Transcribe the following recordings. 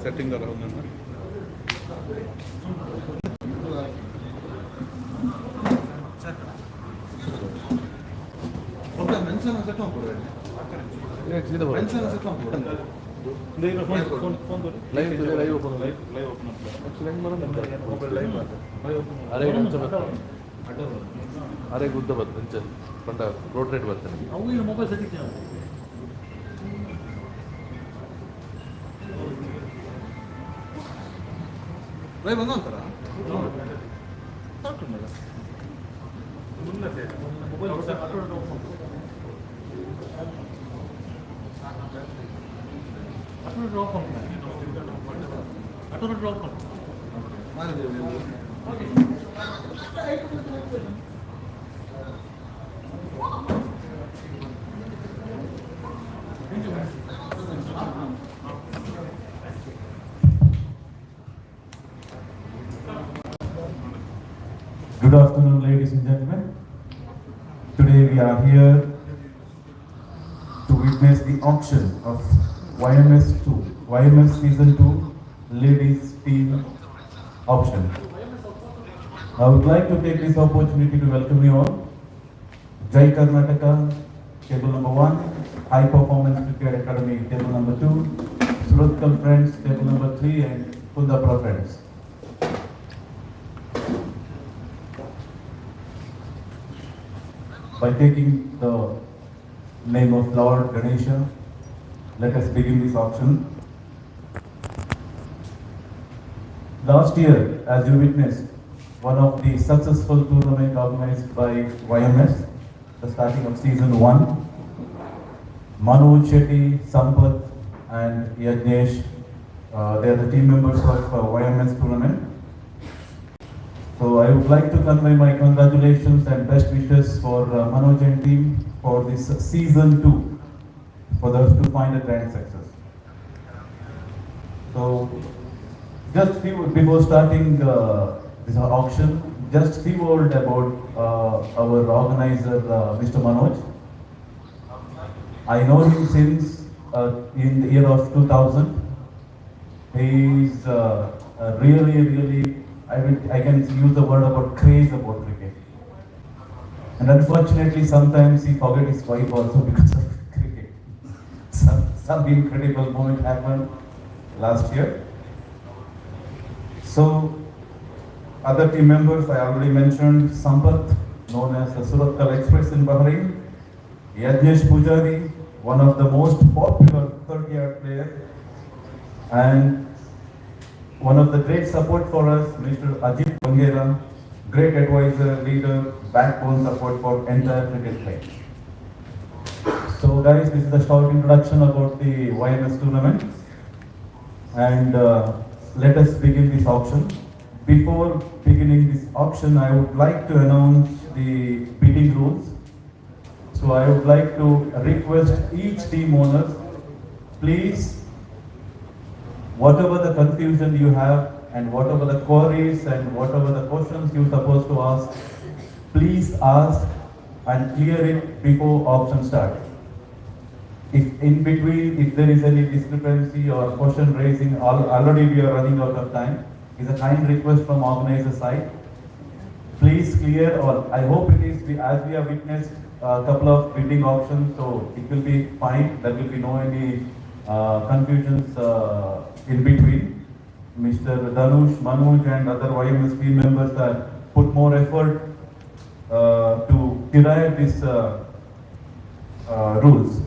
setting the round number. Okay, mention a set on for it. Let's see the mention a set on for it. Live open. Live open. Mobile live. Are good the mention. Panda rotate button. How will mobile setting? Live on antara. Good afternoon, ladies and gentlemen. Today we are here to witness the auction of YMS Season 2 Ladies Team Auction. I would like to take this opportunity to welcome you all. Jai Karnataka, table number 1, High Performance Cricket Academy, table number 2, Suratkal Friends, table number 3, and Kundapura Friends. By taking the name of Lord Ganesha, let us begin this auction. Last year, as you witnessed, one of the successful tournament organized by YMS, the starting of season 1. Manu, Chetty, Sampath and Yajnesh, they are the team members of YMS tournament. So I would like to convey my congratulations and best wishes for Manoj and team for this season 2, for us to find a grand success. So just before starting this auction, just few word about our organizer, Mr. Manoj. I know him since in the year of 2000. He is really, I can use the word about craze about cricket. And unfortunately, sometimes he forget his wife also because of cricket. Some incredible moment happened last year. So, other team members I already mentioned, Sampath, known as the Suratkal Express in Bahrain, Yajnesh Pujari, one of the most popular 30-yard player, and one of the great support for us, Mr. Ajit Bangera, great advisor, leader, backbone support for entire cricket play. So guys, this is a short introduction about the YMS tournament, and let us begin this auction. Before beginning this auction, I would like to announce the bidding rules. So I would like to request each team owners, please, whatever the confusion you have and whatever the queries and whatever the questions you're supposed to ask, please ask and clear it before auction starts. If in between, if there is any discrepancy or question raising, already we are running out of time, is a kind request from organizer side. Please clear all. I hope it is, as we have witnessed a couple of bidding auctions, so it will be fine. There will be no any confusions in between. Mr. Dhanush, Manoj and other YMS team members have put more effort to derive these rules.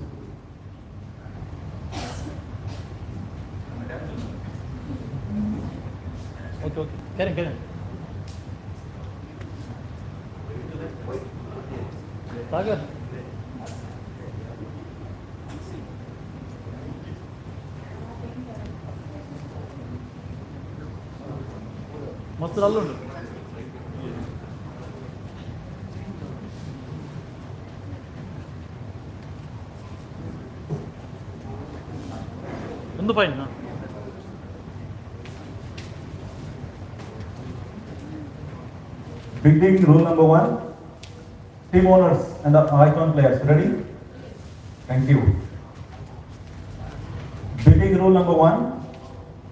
Okay. Karen. Sagar. మస్తు అల్లుండు ముందు పైన Bidding rule number 1. Team owners and the icon players, ready? Thank you. Bidding rule number 1.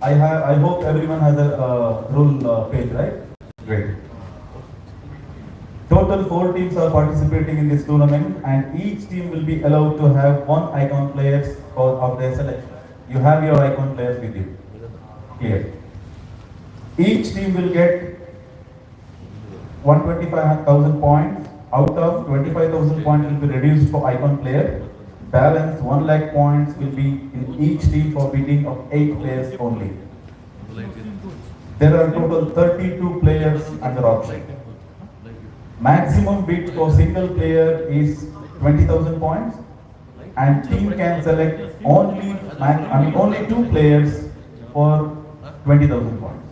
I hope everyone has a rule page, right? Great. Total 4 teams are participating in this tournament, and each team will be allowed to have 1 icon players of their selection. You have your icon players with you. Clear. Each team will get 125,000 points. Out of 25,000 points will be reduced for icon player. Balance 1 lakh points will be in each team for bidding of 8 players only. There are total 32 players under auction. Maximum bid for single player is 20,000 points, and team can select only 2 players for 20,000 points.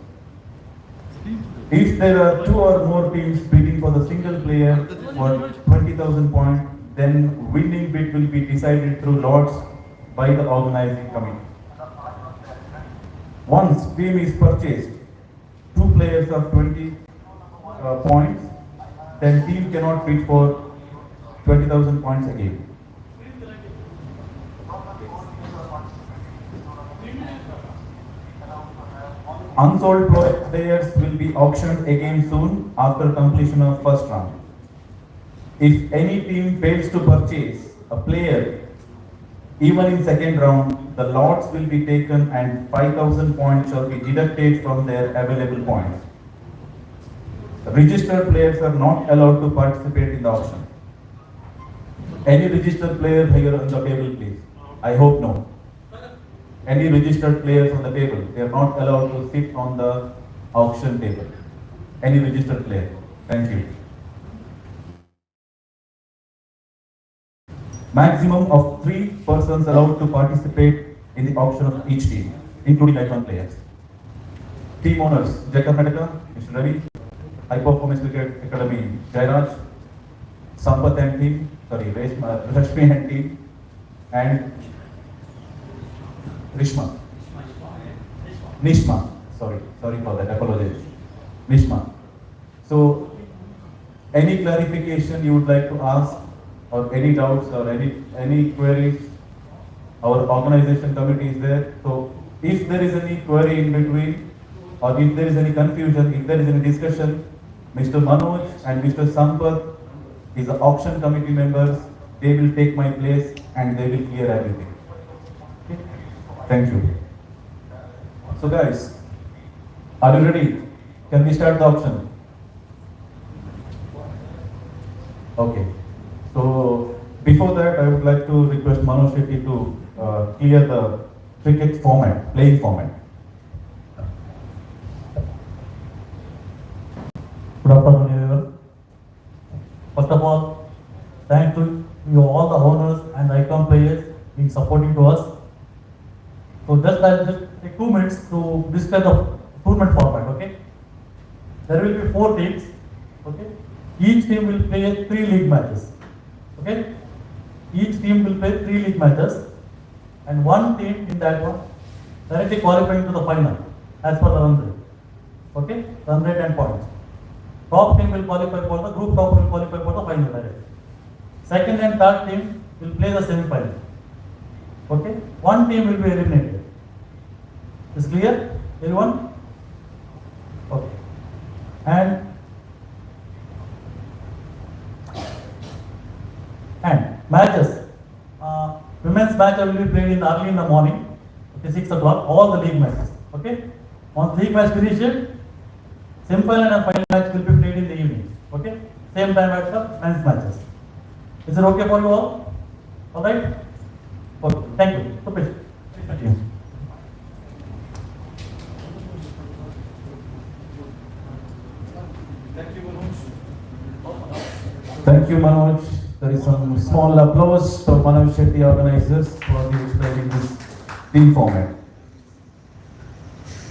If there are 2 or more teams bidding for the single player for 20,000 points, then winning bid will be decided through lots by the organizing committee. Once team is purchased, 2 players of 20 points, then team cannot bid for 20,000 points again. Unsold players will be auctioned again soon after completion of first round. If any team fails to purchase a player, even in second round, the lots will be taken and 5,000 points shall be deducted from their available points. Registered players are not allowed to participate in the auction. Any registered player here on the table, please? I hope no. Any registered players on the table, they are not allowed to sit on the auction table. any registered player. Thank you. Maximum of 3 persons allowed to participate in the auction of each team, including icon players. Team owners, Jai Karnataka, Mr. Ravi, High Performance Cricket Academy, Jairaj, Sampath and team, Rashmi and team, and Nishma, sorry for that, apologies. Nishma. So, any clarification you would like to ask, or any doubts, or any queries, our organization committee is there. So, if there is any query in between, or if there is any confusion, if there is any discussion, Mr. Manoj and Mr. Sampath is the auction committee members. They will take my place and they will clear everything. Okay? Thank you. So guys, are you ready? Can we start the auction? Okay. So before that, I would like to request Manoj Shetty to clear the cricket format, playing format. Good afternoon, everyone. First of all, thank to you all the owners and icon players being supporting to us. So I'll just take 2 minutes to discuss the tournament format. Okay, there will be 4 teams. Okay, each team will play 3 league matches. Okay, each team will play 3 league matches, and one team in that one directly qualifying to the final as per the run rate. Okay, run rate and points. Top team will qualify for the group, top will qualify for the final directly. Second and third team will play the semi-final. Okay, one team will be eliminated. Is clear, everyone? Okay, and matches. Women's match will be played early in the morning. Okay, 6 o'clock. All the league matches. Okay, once league match finishes, simple and a final match will be played in the evening. Okay, same time as the men's matches. Is it okay for you all? All right. Okay. Thank you. So please continue. Thank you, Manoj. There is some small applause for Manoj Shetty organizers for explaining this team format.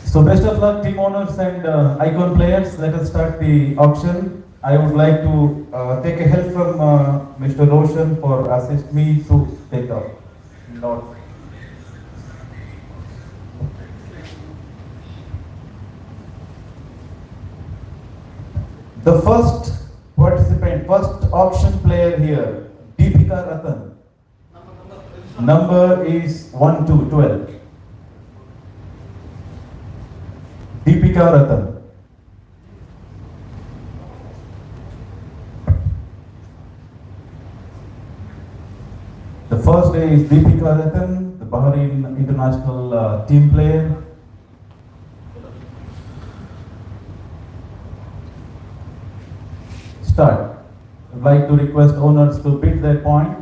So best of luck, team owners and icon players. Let us start the auction. I would like to take a help from Mr. Roshan for assist me to take the lot. The first participant, first auction player here, Deepika Ratan. Number is 1212. Deepika Ratan. The first day is Deepika Ratan, the Bahrain international team player. Start. I'd like to request owners to bid their point.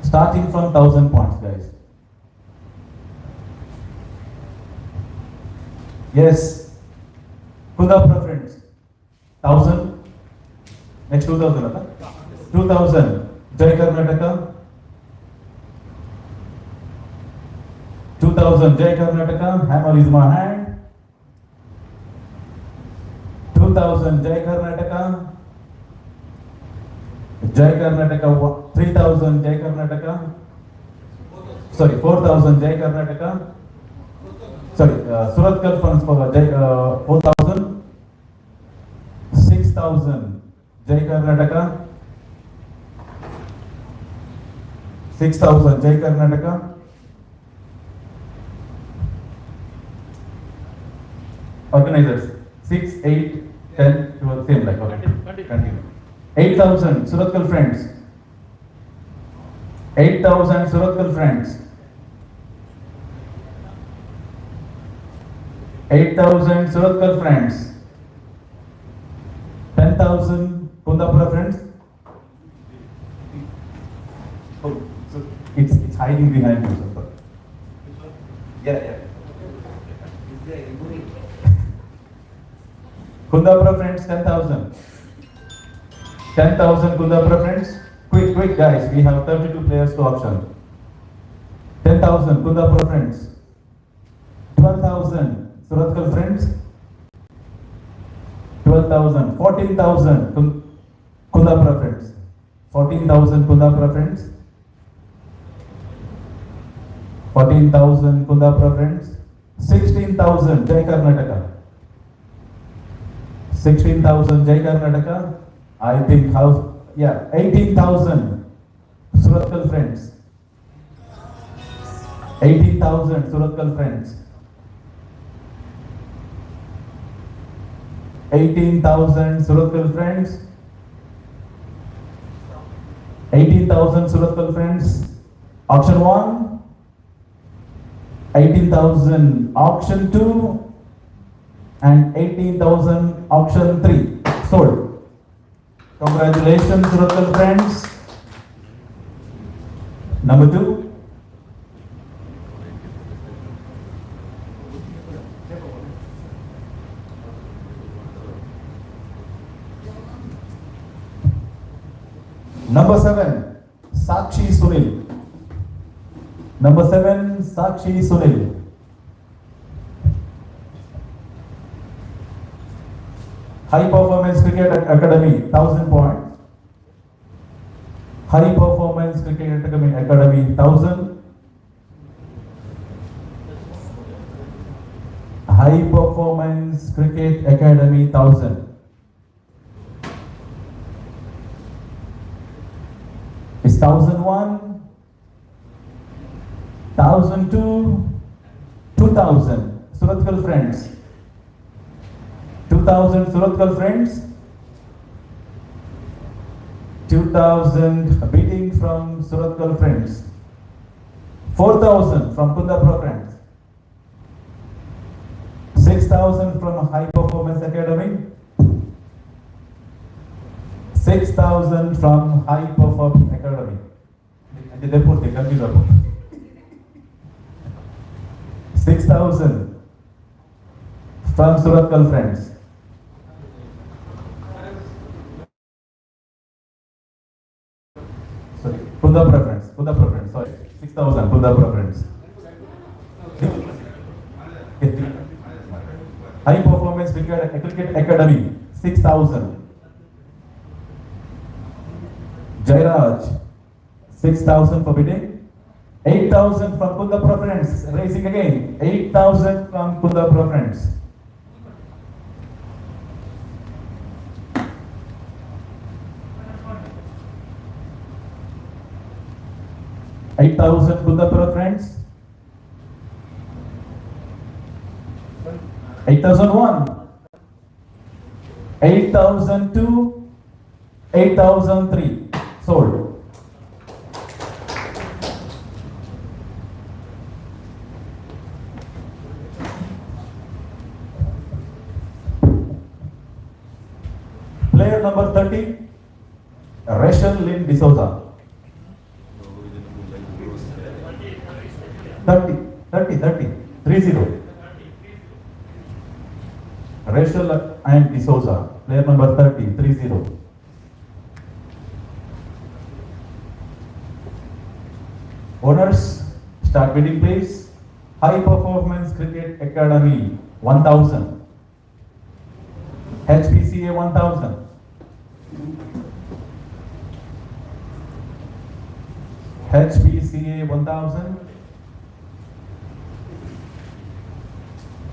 Starting from 1,000 points, guys. Yes. Kuda preference. 1,000. Next 2,000. 2,000. Jai Karnataka. 2,000. Jai Karnataka. Hammer is my hand. 2,000 Jai Karnataka. Jai Karnataka. 3,000 Jai Karnataka. Sorry, 4,000 Jai Karnataka. Sorry, Suratkal funds for Jai 4,000. 6,000 Jai Karnataka. 6,000 Jai Karnataka. Organizers 6, 8, 10, 12, same like okay. Continue. 8,000 Suratkal friends. 8,000 Suratkal friends. 8,000 Suratkal friends. 10,000 Kundapura friends. Oh, so it's hiding behind you, sir. Yeah. Kundapura friends, 10,000. 10,000 Kundapura friends. Quick, quick guys, we have 32 players to auction. 10,000 Kundapura friends. 12,000 Surathkal friends. 12,000. 14,000 Kundapura friends. 14,000 Kundapura friends. 14,000 Kundapura friends. 16,000 Jai Karnataka. 16,000 Jai Karnataka. I think house, yeah, 18,000 Surathkal friends. 18,000 Surathkal friends. 18,000 Surathkal friends. 18,000 Surathkal friends. Auction 1. 18,000 auction 2. And 18,000 auction 3. Sold. Congratulations Surathkal friends. Number 2. Number 7, Sakshi Sunil. Number 7, Sakshi Sunil. High Performance Cricket Academy, 1,000 points. High Performance Cricket Academy, 1,000. High Performance Cricket Academy, 1,000. It's 1,001, 1,002, 2,000. Surathkal friends. 2,000 Surathkal friends. 2,000 bidding from Surathkal friends. 4,000 from Kundapura friends. 6,000 from High Performance Academy. 6,000 from High Performance Academy. And therefore they confuse about 6,000 from Surathkal friends. Sorry, Kundapura friends, sorry. 6,000 Kundapura friends. High Performance Cricket Academy, 6,000. Jairaj, 6,000 for bidding. 8,000 from Kundapura friends, raising again. 8,000 from Kundapura friends. $8,000 Kundapura friends. 8,001. 8,002. 8,003. Sold. Player number 30, Rachel Lynn D'Souza. 30. Rachel and D'Souza, player number 30. Owners, start bidding please. High Performance Cricket Academy, 1,000. HPCA 1,000. HPCA 1,000.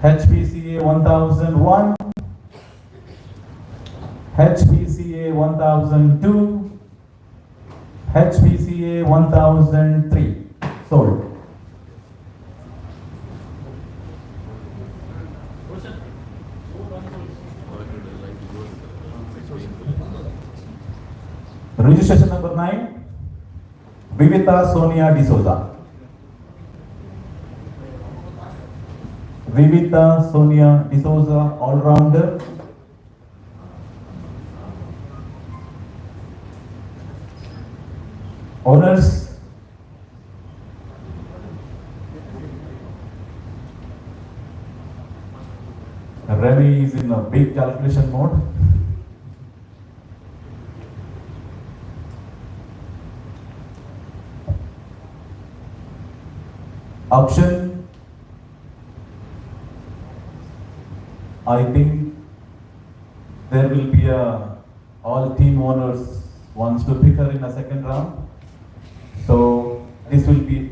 HPCA 1,001. HPCA 1,002. HPCA 1,003. Sold. Registration number 9, Vivita Sonia D'Souza. Vivita Sonia D'Souza, all-rounder. Owners, Remy is is in a big calculation mode. Auction, I think there will be all team owners wants to pick her in a second round. So this will be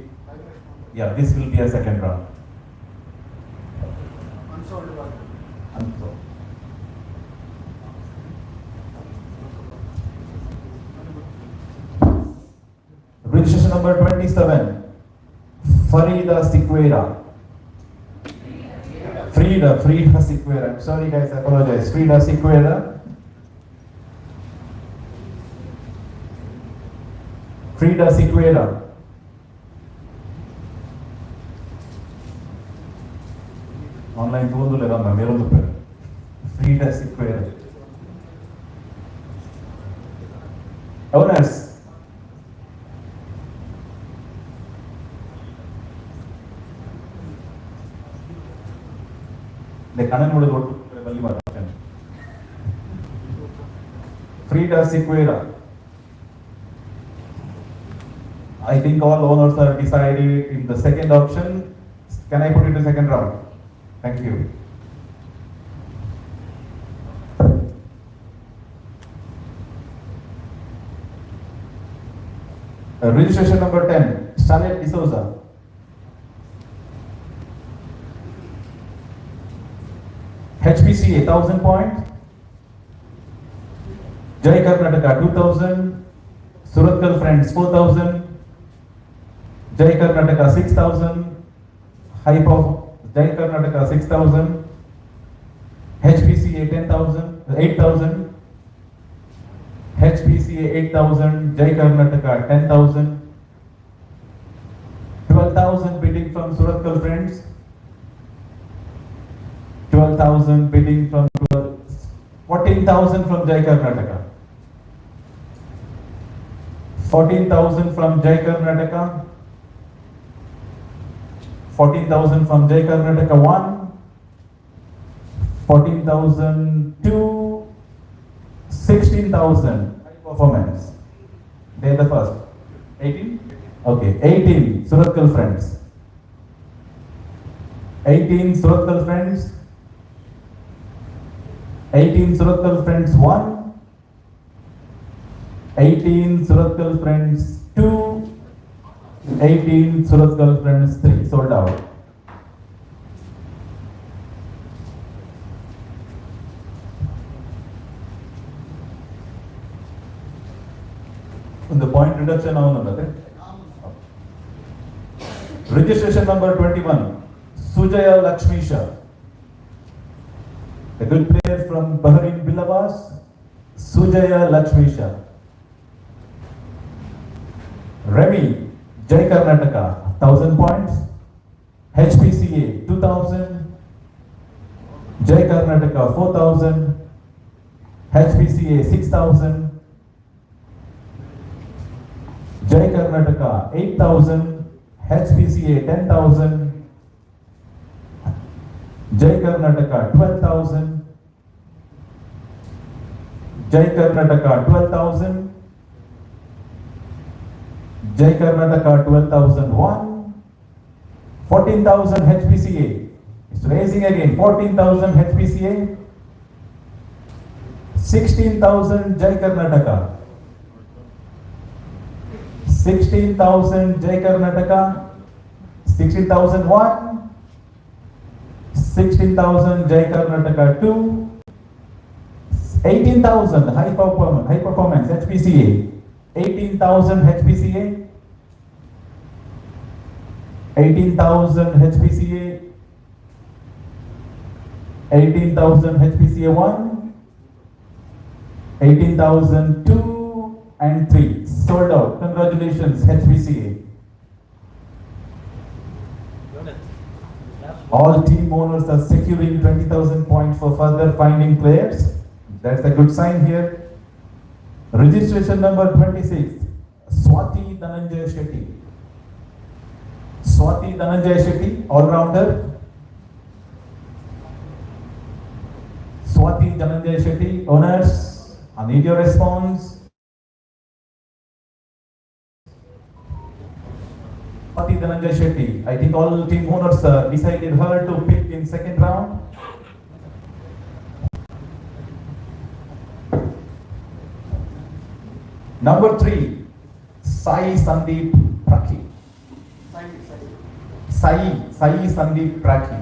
a second round. Unsold. Registration number 27. Farida Sequeira. Frida Sequeira. I'm sorry guys, I apologize. Frida Sequeira. Frida Sequeira. Online tool le run mero per. Frida Sequeira. Owners. The canon would go to Frida Sequeira. I think all owners are decided in the second option. Can I put it in second round? Thank you. Registration number 10, Charlotte D'Souza. HPCA 1000 points, Jai Karnataka 2000, Suratkal Friends 4000, Jai Karnataka 6000, Hype of Jai Karnataka 6000, HPCA 10,000, 8000, HPCA 8000, Jai Karnataka 10,000, 12,000 bidding from Suratkal Friends. 12,000 bidding from 14,000 from Jai Karnataka. 14,000 from Jai Karnataka. 14,000 from Jai Karnataka 1. 14,000 2. 16,000 performance. They're the first. 18? Okay, 18 Suratkal Friends. 18 Suratkal Friends. 18 Suratkal Friends 1, 18 Suratkal Friends 2, 18 Suratkal Friends 3, sold out. The point reduction on registration number 21, Sujaya Lakshmisha. A good player from Bahrain Billabas, Sujaya Lakshmisha. Remy, Jai Karnataka, 1000 points. HPCA, 2000. Jai Karnataka, 4000. HPCA, 6000. Jai Karnataka, 8000. HPCA, 10,000. Jai Karnataka 12,000, Jai Karnataka 12,000, Jai Karnataka 12,001, 14,000 HPCA. It's raising again. 14,000 HPCA, 16,000 Jai Karnataka, 16,000 Jai Karnataka, 16,001. 16,000 Jai Karnataka 2, 18,000 high performance HPCA, 18,000 HPCA, 18,000 HPCA, 18,000 HPCA 1, 18,000 2 and 3, sold out. Congratulations HPCA. All team owners are securing 20,000 points for further finding players. That's a good sign here. Registration number 26, Swati Dhananjay Shetty. Swati Dhananjay Shetty, all-rounder. Swati Dhananjay Shetty, owners, I need your response. Swati Dhananjay Shetty, I think all team owners decided her to pick in second round. Number 3, Sai Sandeep Prakhi. Sai Sandeep Prakhi.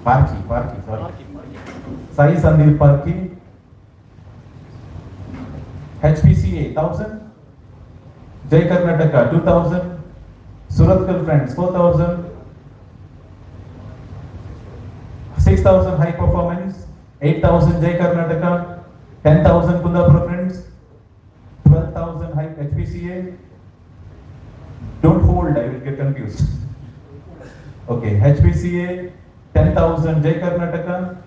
Parki, sorry. Sai Sandeep Parki. HPCA 1000. Jai Karnataka 2000. Suratkal Friends 4000. 6000 High Performance. 8000 Jai Karnataka. 10,000 Kundapura Friends. 12,000 High HPCA. Don't hold, I will get confused. Okay, HPCA, 10,000 Jai Karnataka,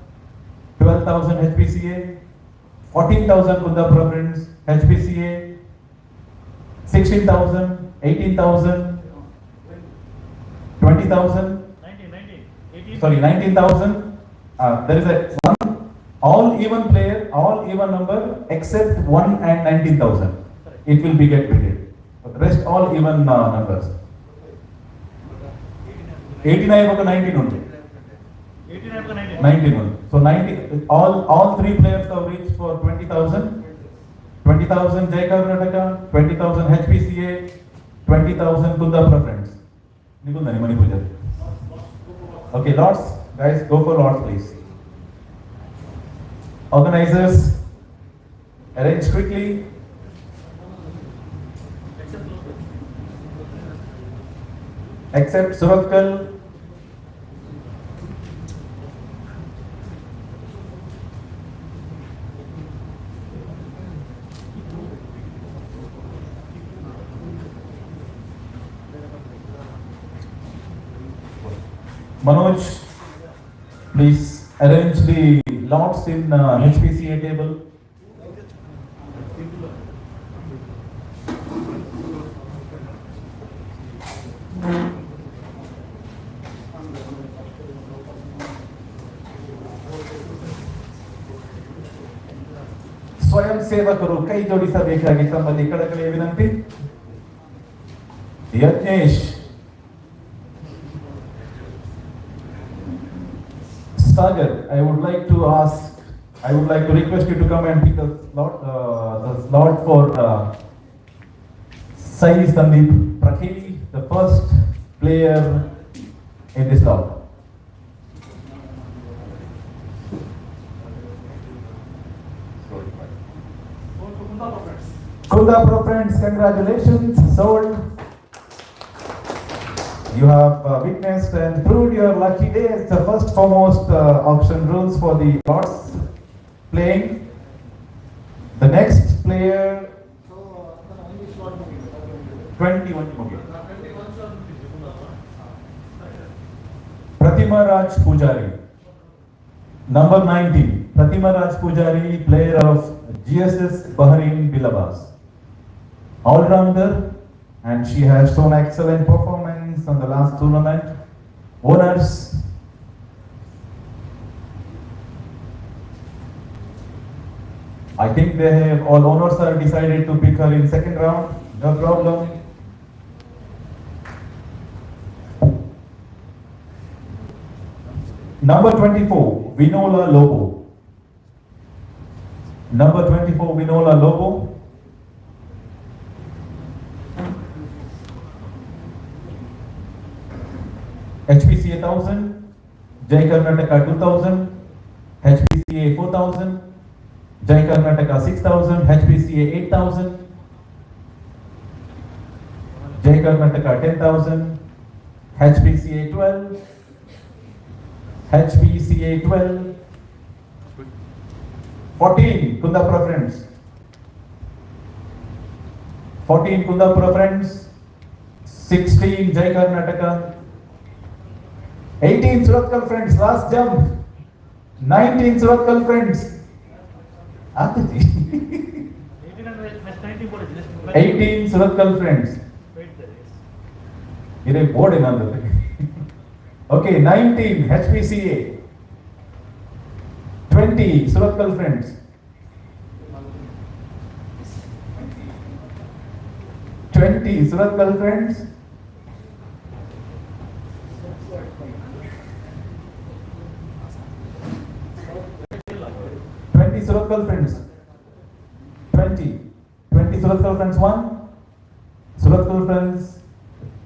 12,000 HPCA, 14,000 Kundapura Friends, HPCA, 16,000, 18,000, 20,000, 19,000. There is a one all even player, all even number except 1 and 19,000. It will be get bidded. Rest all even numbers. 89 ఒక 19 ఉంది. 19 ఉంది. So 90 all three players have reached for 20,000. 20,000 Jai Karnataka, 20,000 HPCA, 20,000 Kundapura Friends. Nikundani Mani Puja. Okay, lots. Guys, go for lots please. Organizers, arrange quickly. Except Suratkal. Manoj, please arrange the lots in HPCA table. ಸ್ವಯಂ ಸೇವಕರು ಕೈ ಜೋಡಿಸಬೇಕಾಗಿ ತಮ್ಮಲ್ಲಿ ಕಳಕಳಿಯ ವಿನಂತಿ. Yagnesh, Sagar, I would like to request you to come and pick the slot for Sai Sandeep Prakhi, the first player in this slot. Kundapura Friends, congratulations, sold. You have witnessed and proved your lucky days. The first foremost auction rules for the lots playing. The next player 21 okay. Pratima Raj Pujari, number 19. Pratima Raj Pujari, player of GSS Bahrain Bilabas, all-rounder, and she has shown excellent performance on the last tournament. Owners, I think all owners are decided to pick her in second round. No problem. Number 24, Vinola Lobo. Number 24, Vinola Lobo. HPCA 1000, Jai Karnataka 2000, HPCA 4000, Jai Karnataka 6000, HPCA 8000, Jai Karnataka 10,000, HPCA 12, HPCA 12, 14 Kundapura Friends, 14 Kundapura Friends, 16 Jai Karnataka, 18 Suratkal Friends, last jump, 19 Suratkal Friends, 18 Suratkal Friends. It is board in another. Okay, 19 HPCA. 20 Suratkal friends. 20 Suratkal friends. 20 Suratkal friends. 20. 20 Suratkal friends 1. Suratkal friends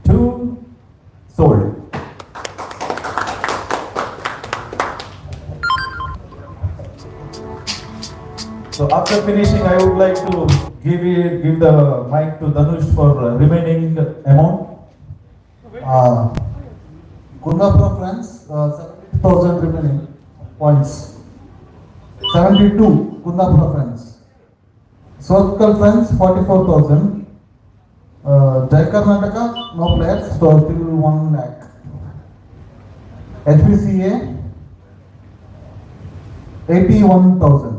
2. Sold. So after finishing, I would like to give the mic to Dhanush for remaining amount. Kundapura friends, 70,000 remaining points. 72 Kundapura friends. Suratkal friends 44,000. Karnataka no players, so still 1 lakh. HPCA 81,000.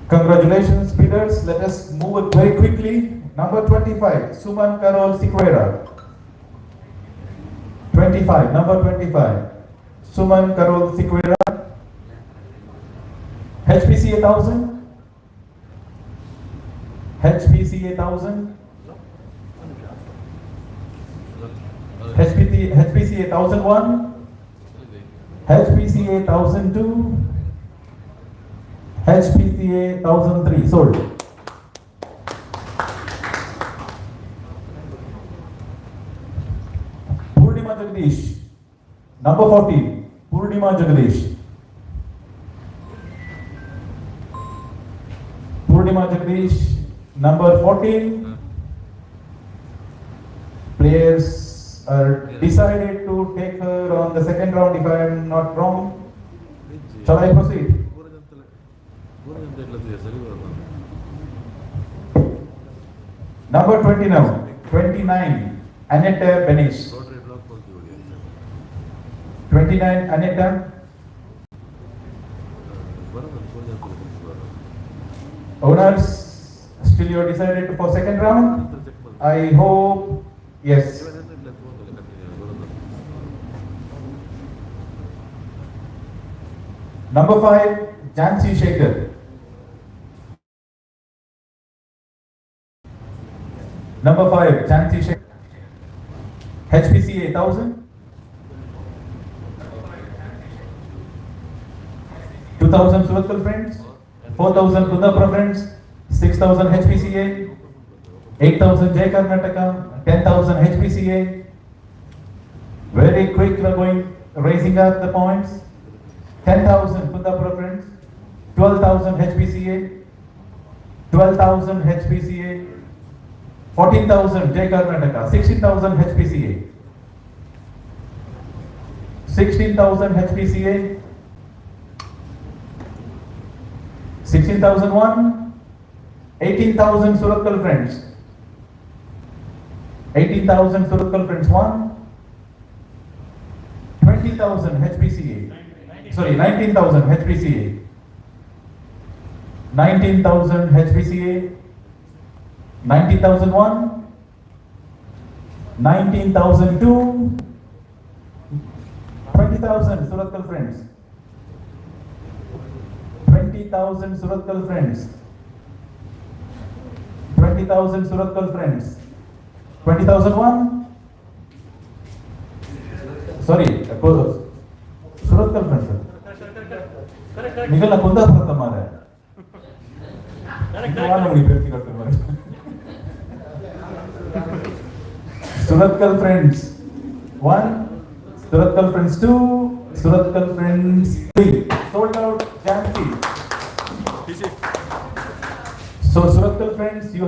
Congratulations, speeders. Let us move it very quickly. Number 25, Suman Karol Siqueira. 25, number 25, Suman Karol Siqueira. HPCA 1000. HPCA 1000. HPCA 1001. HPCA 1002. HPCA 1003 sold. Purnima Jagdish, number 14, Purnima Jagdish. Purnima Jagdish, number 14. Players are decided to take her on the second round if I am not wrong. Shall I proceed? Number 20 now. 29, Aneta Benish. 29, Aneta. Owners, still you are decided for second round? I hope, yes. Number 5, Jansi Shekhar. Number 5, Jansi Shekhar. HPCA 1000. 2000 Suratkal friends. 4000 Kundapura friends. 6000 HPCA. 8000 Jai Karnataka. 10,000 HPCA. Very quick, we are going raising up the points. 10,000 Kundapura friends. 12,000 HPCA. 12,000 HPCA. 14,000 Jai Karnataka. 16,000 HPCA. 16,000 HPCA. 16,001. 18,000 Suratkal friends. 18,000 Suratkal friends 1. 20,000 HPCA. Sorry, 19,000 HPCA. 19,000 HPCA. 19,001. 19,002. 20,000 Suratkal friends. 20,000 Suratkal friends. 20,000 Suratkal friends. 20,001. Sorry, Suratkal friends. निकलना कुंदा फरक हमारा है। कौन अपनी व्यक्ति करते हैं? Suratkal friends 1, Suratkal friends 2, Suratkal friends 3. Sold out Jansi. So Suratkal friends, you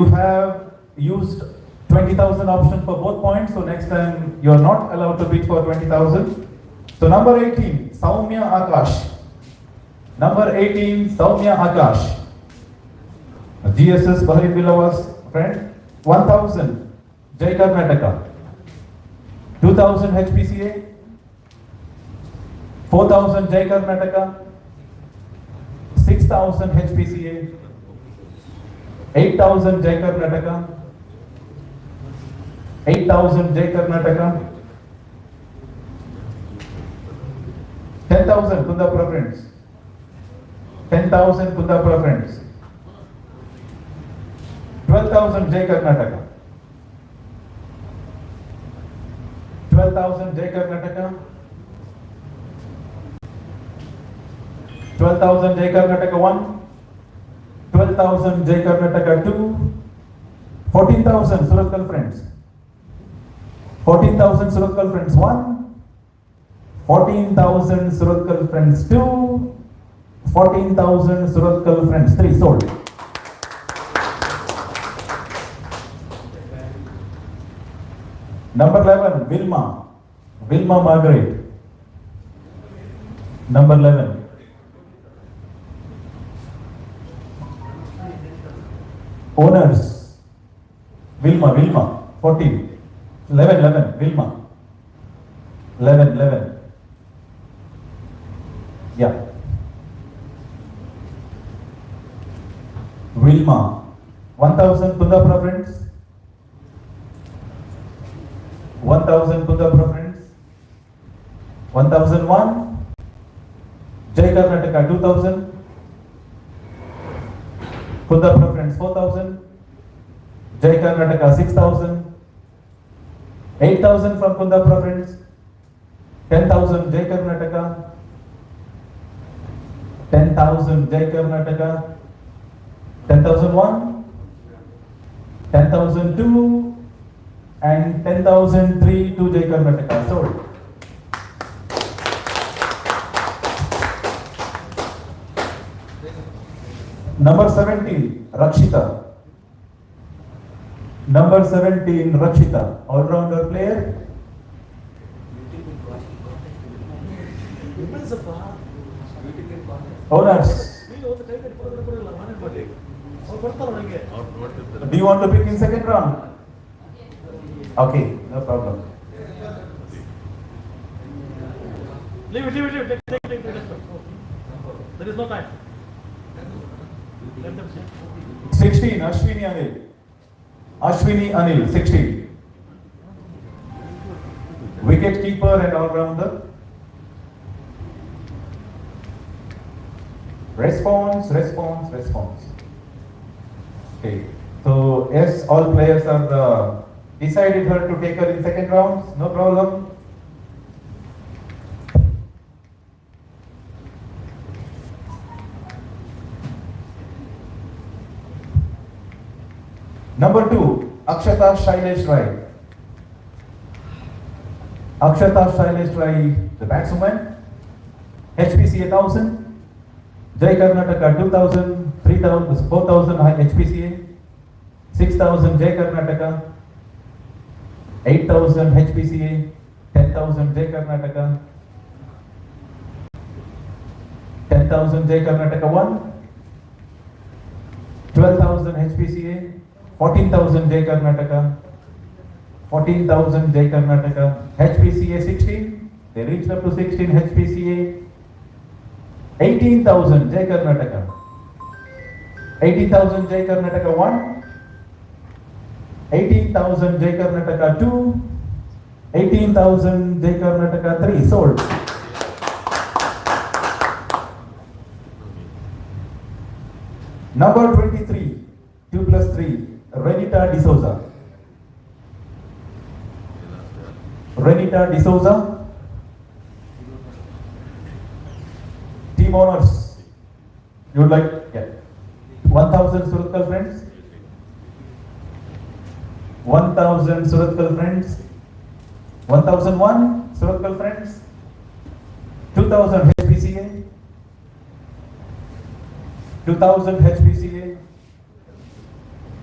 have used 20,000 option for both points. So next time you are not allowed to bid for 20,000. So number 18, Saumya Akash. Number 18, Saumya Akash. GSS Bahari Bilawas friend. 1,000 Jai Karnataka. 2,000 HPCA. 4,000 Jai Karnataka. 6,000 HPCA. 8,000 Jai Karnataka. 8,000 Jai Karnataka. 10,000 Kundapura friends. 10,000 Kundapura friends. 12,000 Jai Karnataka. 12,000 Jai Karnataka. 12,000 Jai Karnataka 1. 12,000 Jai Karnataka 2. 14,000 Suratkal friends. 14,000 Suratkal friends 1. 14,000 Suratkal friends 2. 14,000 Suratkal friends 3. Sold. Number 11, Vilma. Vilma Margaret. Number 11. Owners. Vilma. 14. 11, Vilma. 11. Yeah. Vilma. 1,000 Kundapura friends. 1,000 Kundapura friends. 1,001. Jai Karnataka 2,000. Kundapura friends 4,000. Jai Karnataka 6,000. 8,000 from Kundapura friends. 10,000 Jai Karnataka. 10,000 Jai Karnataka. 10,001. 10,002. And 10,003 to Jai Karnataka. Sold. Number 17, Rakshita. Number 17, Rakshita. All-rounder player. Owners. Do you want to pick in second round? Okay, no problem. Leave it. Take. There is no time. Let them see. 16, Ashwini Anil. Ashwini Anil, 16. Wicket keeper and all-rounder. Response. Okay. So, yes, all players are decided her to take her in second round. No problem. Number 2, Akshata Shailesh Rai. Akshata Shailesh Rai, the batswoman. HPCA 1,000. Jai Karnataka 2,000, 3,000, 4,000 HPCA. 6,000 Jai Karnataka. 8,000 HPCA. 10,000 Jai Karnataka. 10,000 Jai Karnataka 1. 12,000 HPCA. 14,000 Jai Karnataka. 14,000 Jai Karnataka. HPCA 16. They reached up to 16 HPCA. 18,000 Jai Karnataka. 18,000 Jai Karnataka 1. 18,000 Jai Karnataka 2. 18,000 Jai Karnataka 3. Sold. Number 23. 2 plus 3. Renita D'Souza. Renita D'Souza. Team owners. You would like, yeah. 1,000 Suratkal friends. 1,000 Suratkal friends. 1,001 Suratkal friends. 2,000 HPCA. 2,000 HPCA.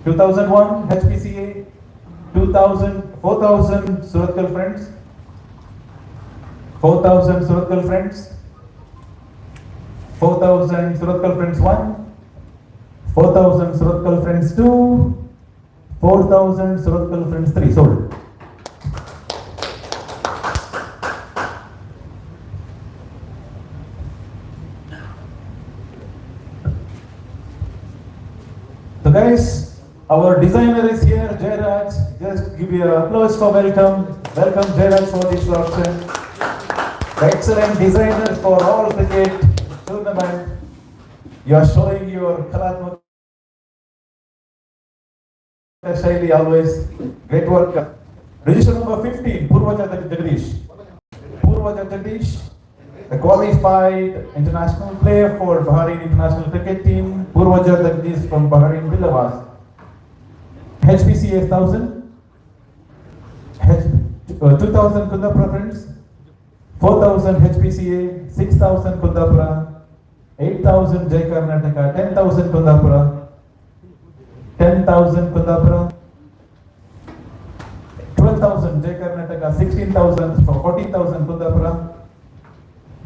2001 HPCA. 4,000 Suratkal friends. 4,000 Suratkal friends. 4,000 Suratkal friends 1. 4,000 Suratkal friends 2. 4,000 Suratkal friends 3. Sold. So guys, our designer is here, Jairaj. Just give you an applause for welcome. Welcome Jairaj for this auction. excellent designers for all cricket tournament. You are showing your Kalatmaka Shaili always. Great work. Register number 15, Purvaja Jagdish. Purvaja Jagdish, the qualified international player for Bahrain international cricket team. Purvaja Jagdish from Bahrain Bilawas. HPCA 1000. 2000 Kundapura friends. 4000 HPCA, 6000 Kundapura, 8000 Jai Karnataka, 10,000 Kundapura, 10,000 Kundapura, 12,000 Jai Karnataka, 16,000 for 14,000 Kundapura,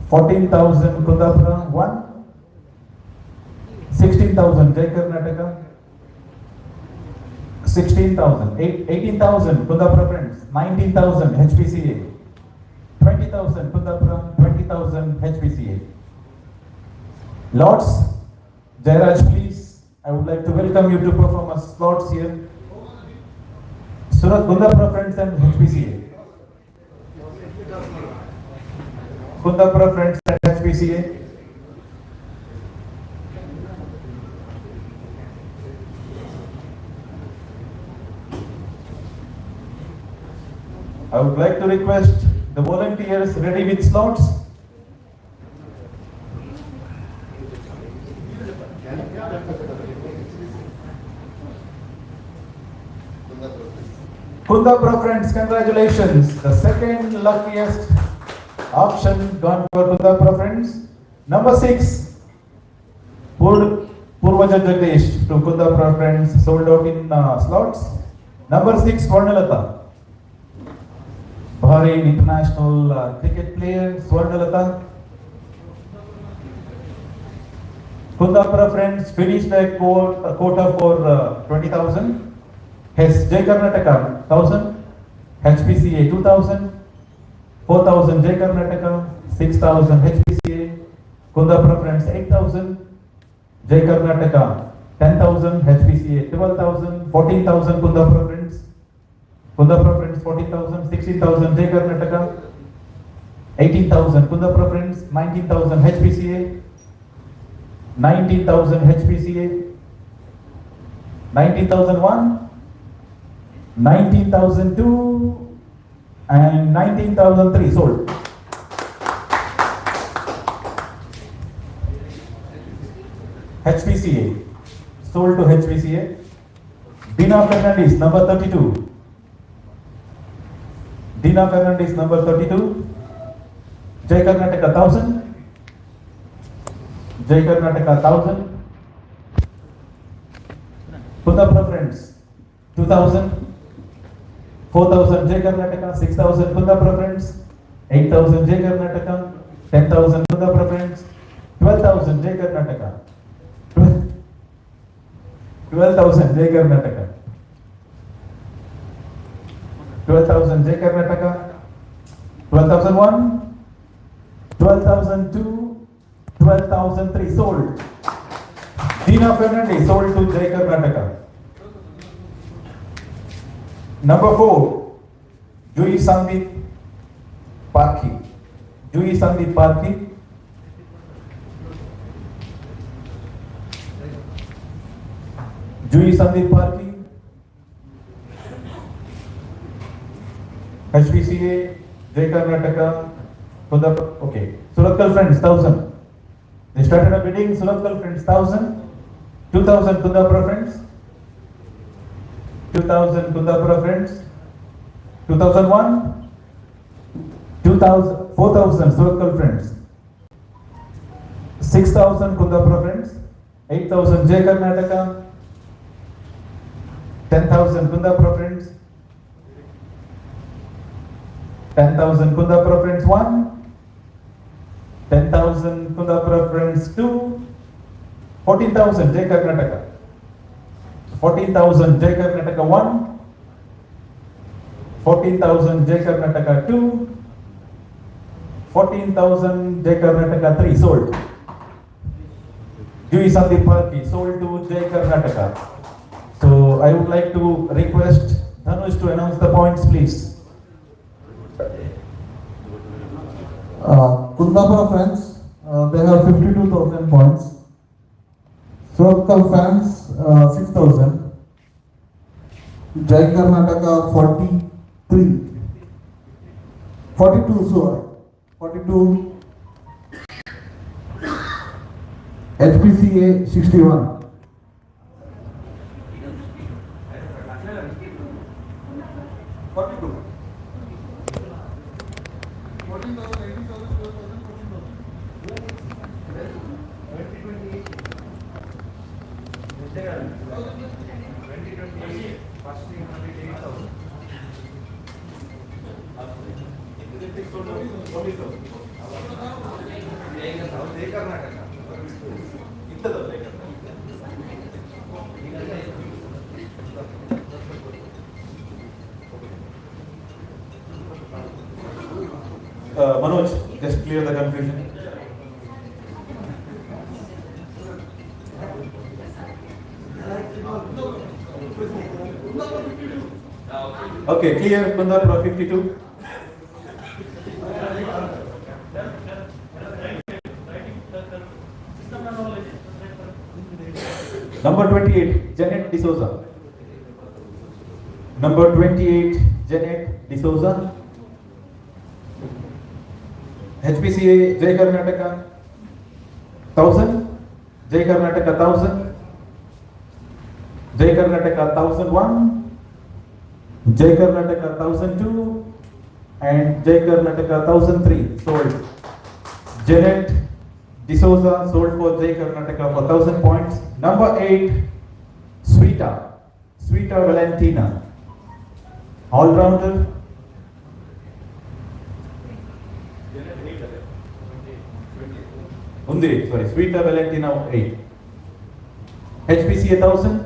14,000 Kundapura, 1, 16,000 Jai Karnataka, 16,000, 18,000 Kundapura friends, 19,000 HPCA, 20,000 Kundapura, 20,000 HPCA. Lords, Jairaj, please, I would like to welcome you to perform a slots here. Surat Kundapura friends and HPCA. Kundapura friends and HPCA. I would like to request the volunteers ready with slots. Kundapura friends, congratulations. The second luckiest option gone for Kundapura friends. Number 6, Purvaja Jagdish to Kundapura friends, sold out in slots. Number 6, Swarnalata, Bahrain international cricket player, Swarnalata. Kundapura friends finished their quota for 20,000. Has Jai Karnataka 1000, HPCA 2000, 4,000 Jai Karnataka, 6,000 HPCA, Kundapura friends 8,000, Jai Karnataka 10,000, HPCA 12,000, 14,000 Kundapura friends, 14,000, 16,000 Jai Karnataka, 18,000 Kundapura friends, 19,000 HPCA, 19,000 HPCA, 19,001, 19,002 and 19,003 sold. HPCA, sold to HPCA. Dina Fernandez, number 32. Dina Fernandez, number 32. Jai Karnataka 1000. Jai Karnataka 1000. Kundapura friends 2000. 4,000 Jai Karnataka, 6,000 Kundapura friends, 8,000 Jai Karnataka, 10,000 Kundapura friends, 12,000 Jai Karnataka, 12,000 Jai Karnataka, 12,000 Jai Karnataka, 12,001, 12,002, 12,003 sold. Dina Fernandez sold to Jai Karnataka. Number 4, Jui Sandeep Parki. Jui Sandeep Parki. Jui Sandeep Parki. HPCA, Jai Karnataka, Kundapura. Okay. Suratkal friends 1,000. They started a bidding. Suratkal friends 1,000. 2,000 Kundapura friends. 2,000 Kundapura friends, 2001, 2,000, 4,000 Suratkal friends, 6,000 Kundapura friends, 8,000 Jai Karnataka, 10,000 Kundapura friends, 10,000 Kundapura friends 1, 10,000 Kundapura friends 2, 14,000 Jai Karnataka. 14,000 Jai Karnataka 1, 14,000 Jai Karnataka 2, 14,000 Jai Karnataka 3 sold. Jui Sandeep Parki sold to Jai Karnataka. So I would like to request Dhanush to announce the points, please. Kundapura friends, they have 52,000 points. Surattal fans, 6,000. Jai Karnataka 43. 42, sorry. 42. HPCA 61. Manoj, just clear the confusion. Okay, clear. Kundapura 52. Number 28, Janet D'Souza. Number 28, Janet D'Souza. HPCA, Jai Karnataka 1000. Jai Karnataka 1000. Jai Karnataka 1001. Jai Karnataka 1002. And Jai Karnataka 1003. Sold. Janet D'Souza sold for Jai Karnataka for 1000 points. Number 8, Sweeta Valentina. All-rounder. Sweeta Valentina 8. HPCA 1000,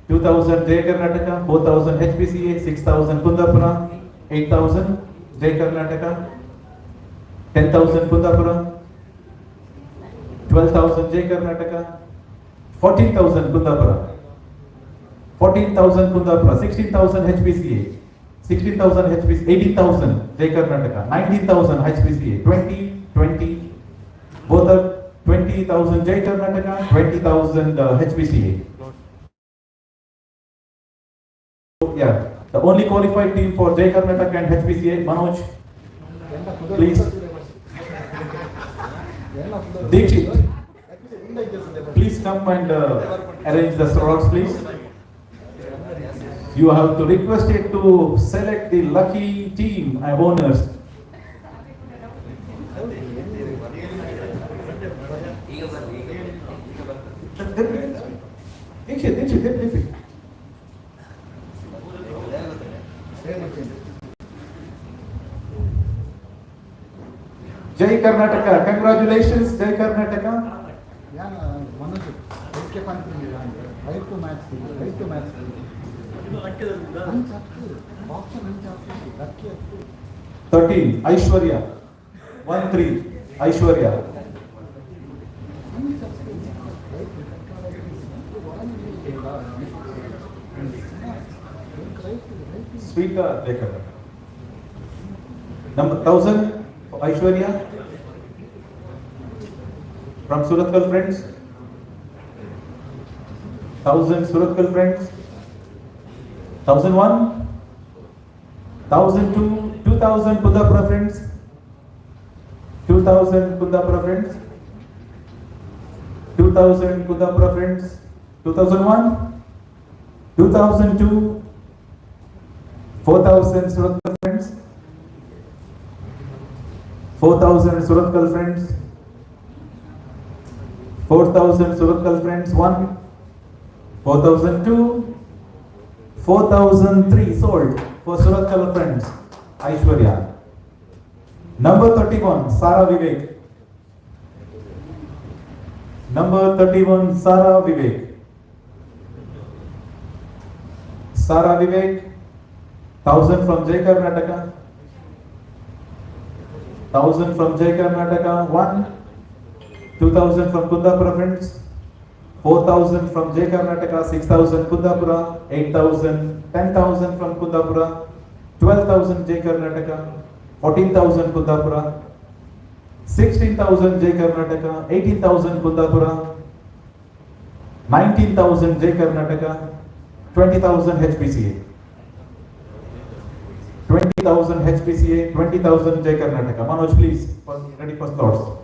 2000 Jai Karnataka, 4000 HPCA, 6000 Kundapura, 8000 Jai Karnataka, 10,000 Kundapura, 12,000 Jai Karnataka, 14,000 Kundapura, 14,000 Kundapura, 16,000 HPCA, 16,000 HPCA, 18,000 Jai Karnataka, 19,000 HPCA, 20, both are 20,000 Jai Karnataka, 20,000 HPCA. Yeah, the only qualified team for Jai Karnataka and HPCA, Manoj, please. Dikshit, please come and arrange the slots, please. You have to request it to select the lucky team and owners. Dikshit. Jai Karnataka, congratulations, Jai Karnataka. Right to match. 13, Aishwarya. 1-3, Aishwarya. Sweeta Jai Karnataka. Number 1000 for Aishwarya. From Suratkal friends. 1000 Suratkal friends. 1001. 1002. 2000 Kundapura friends. 2000 Kundapura friends. 2000 Kundapura friends. 2001. 2002. 4000 Suratkal friends. 4000 Suratkal friends. 4000 Suratkal friends. 1. 4002. 4003 sold for Suratkal friends. Aishwarya. Number 31, Sara Vivek. Number 31, Sara Vivek. Sara Vivek. 1000 from Jai Karnataka. 1000 from Jai Karnataka. 1. 2000 from Kundapura friends. 4,000 from Jai Karnataka. 6,000 Kundapura. 8,000. 10,000 from Kundapura. 12,000 Jai Karnataka. 14,000 Kundapura. 16,000 Jai Karnataka, 18,000 Kundapura, 19,000 Jai Karnataka, 20,000 HPCA. 20,000 HPCA, 20,000 Jai Karnataka. Manoj, please, ready for slots.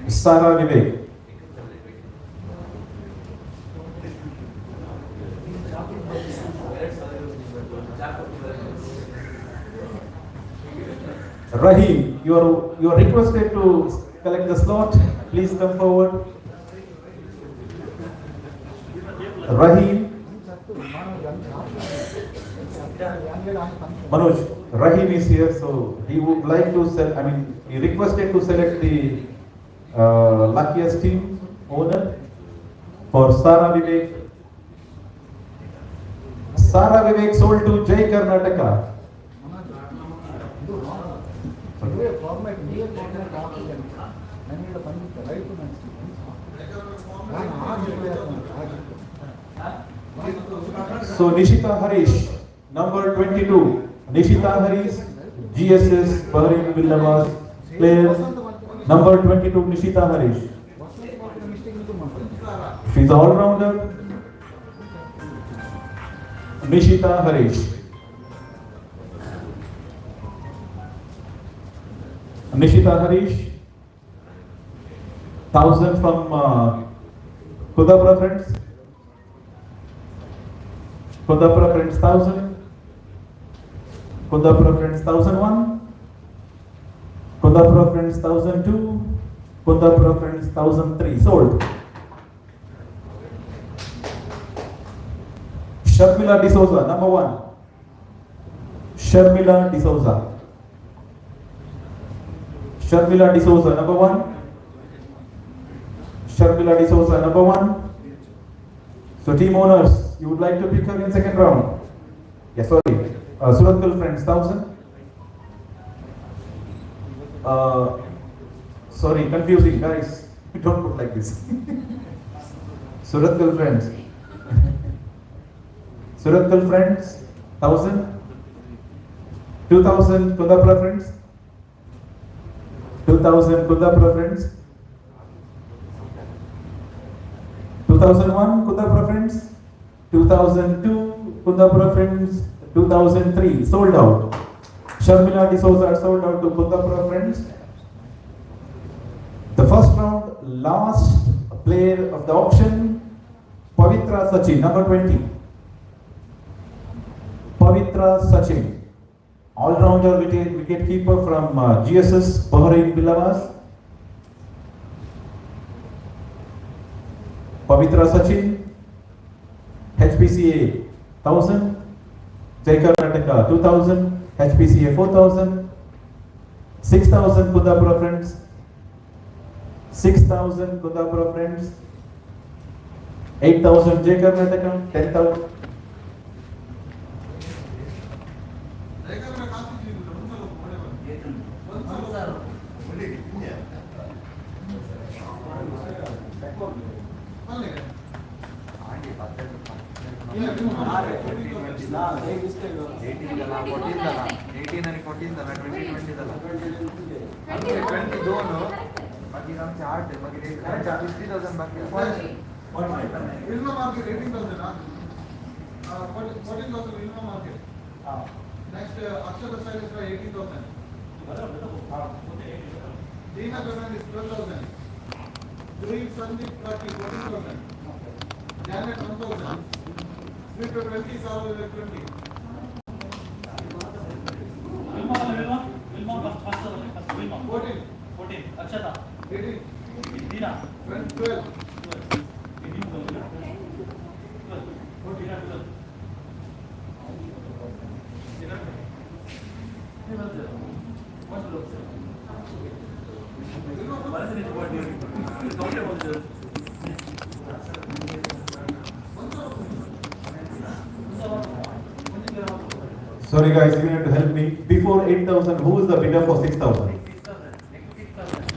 Sara Vivek. Rahim, you are requested to collect the slot. Please come forward. Rahim. Manoj, Rahim is here, so he would like to he requested to select the luckiest team owner for Sara Vivek. Sara Vivek sold to Jai Karnataka. So Nishita Harish, number 22. Nishita Harish, GSS Bahrain Villavas, player number 22, Nishita Harish. She's all rounder. Nishita Harish. Nishita Harish, 1,000 from Kundapura friends. Kundapura friends 1,000. Kundapura friends 1,001. Kundapura friends 1,002. Kundapura friends 1,003. Sold. Sharmila D'Souza, number 1. Sharmila D'Souza. Sharmila D'Souza, number 1. Sharmila D'Souza, number 1. So team owners, you would like to pick her in second round? Yes, sorry. Suratkal friends, 1,000. Sorry, confusing guys. Don't put like this. Suratkal friends. Suratkal friends, 1,000. 2,000 Kundapura friends. 2,000 Kundapura friends. 2001 Kundapura friends. 2002 Kundapura friends. 2003 sold out. Sharmila D'Souza sold out to Kundapura friends. The first round, last player of the auction, Pavitra Sachin, number 20. Pavitra Sachin, all-rounder wicket keeper from GSS Bahrain Villavas. Pavitra Sachin, HPCA 1,000, Jai Karnataka 2,000, HPCA 4,000, 6,000 Kundapura friends, 6,000 Kundapura friends, 8,000 Jai Karnataka, 10,000. Next, Akshara side is for 80,000. Dina Garan is 12,000. Doing Sandeep 14,000. Janet 1,000. Sweet 20, Sarah 20. Wilma, 14. Akshata, 18. Dina, 12. 12. Sorry guys, you have to help me. Before 8,000, who is the bidder for 6,000?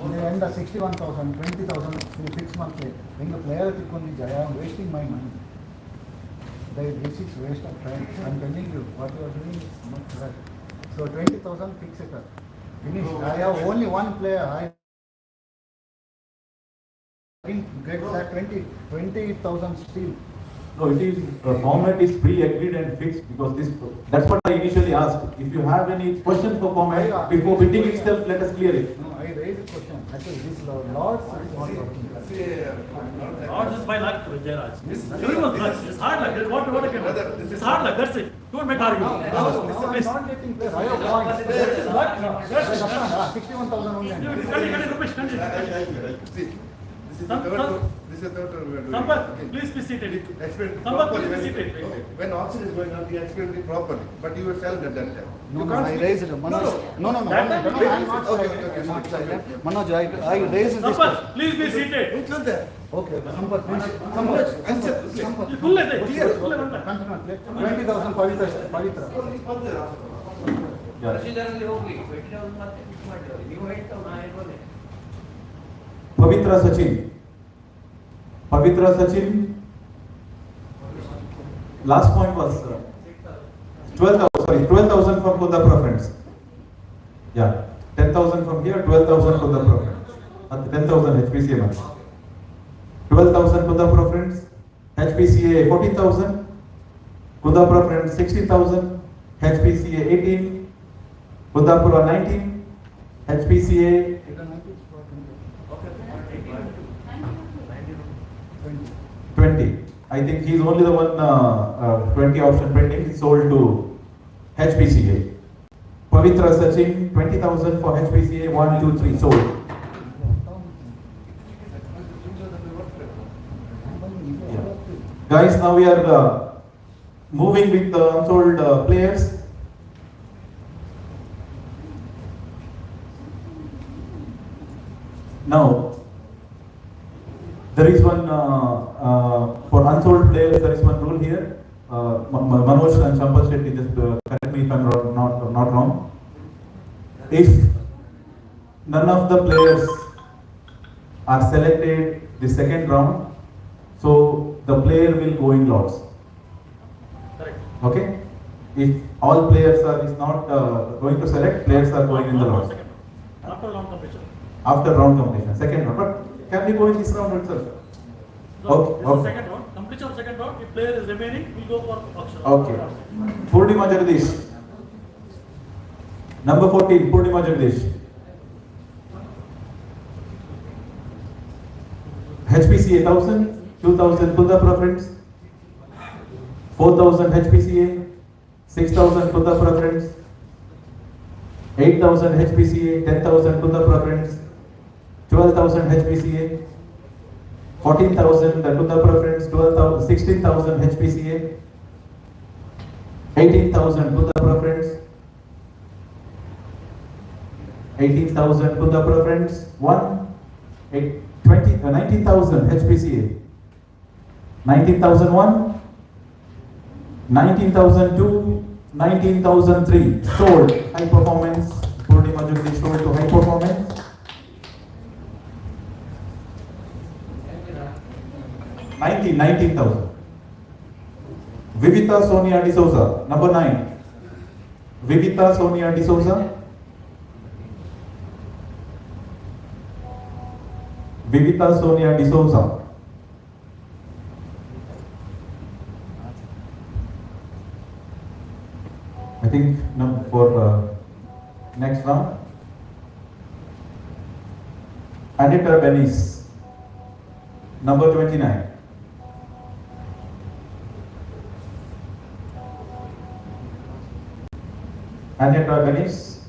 And the 61,000, 20,000 6 months later. When the player is I am wasting my money. This is waste of time. I am telling you, what you are doing is not correct. So 20,000 fix it up. Finished. I have only one player. I didn't get that 20,000 still. No, it is, format is pre-agreed and fixed because that's what I initially asked. If you have any questions for format, before bidding itself, let us clear it. No, I raised the question. I said this Lords is not working. Lords is by luck, Jairaj. During was luck. It's hard luck. What I can do? It's hard luck. That's it. Don't make argument. No, I'm not getting players. I have points. That's luck. That's 61,000 only. This is the third tour we are doing. Sampath, Okay. please be seated. Explain it Sampath, properly. please be When, seated. okay. When auction is going on, we explained it properly. But you were silent at that time. No, You no, can't I speak. raised it. Manoj, no, I'm not silent. Okay, I'm not silent. Manoj, I raised this Sampath, question. please be seated. Include that. Okay, Sampath, finish. Manoj, answer. You full it. Clear. Full it. Continue, play. 20,000 Pavitra. Yeah. ಪ್ರೊಸೀಜರಲ್ಲಿ ಹೋಗಿ 20,000 ಮತ್ತೆ fix ಮಾಡಿದ್ರು ನೀವು ಹೇಳ್ತಾ ನಾ ಹೇಳ್ಬೋದೆ Pavitra Sachin. Pavitra Sachin. Last point was 12,000 from Kundapura friends. Yeah, 10,000 from here, 12,000 Kundapura friends. 10,000 HPCA money. 12,000 Kundapura friends. HPCA 14,000. Kundapura friends 16,000. HPCA 18. Kundapura 19. HPCA 20. I think he's only the one 20 option pending. He sold to HPCA. Pavitra Sachin 20,000 for HPCA. 1, 2, 3 sold. Guys, now we are moving with the unsold players. Now, there is one for unsold players. There is one rule here. Manoj and Sampath Shetty, just correct me if I'm not wrong. If none of the players are selected the second round, so the player will go in lots. Correct. Okay. If all players are is not going to select, players are going in the lots. After round completion. After round completion, second round. But can we go in this round itself? So Okay, this is okay. second round. Completion of second round. If player is remaining, we go for auction. Okay. Purnima Jagdish. Number 14, Purnima Jagdish. HPCA 1,000, 2,000 Kundapura friends, 4,000 HPCA, 6,000 Kundapura friends, 8,000 HPCA, 10,000 Kundapura friends, 12,000 HPCA, 14,000 Kundapura friends, 12,000, 16,000 HPCA, 18,000 Kundapura friends, 18,000 Kundapura friends, 19,000 HPCA, 19,001, 19,002, 19,003 sold. High performance. Purnima Jagdish sold to high performance. 19,000. Vivita Sonia D'Souza, number 9. Vivita Sonia D'Souza. Vivita Sonia D'Souza. I think for next round. Anita Benis, number 29. Anita Benis,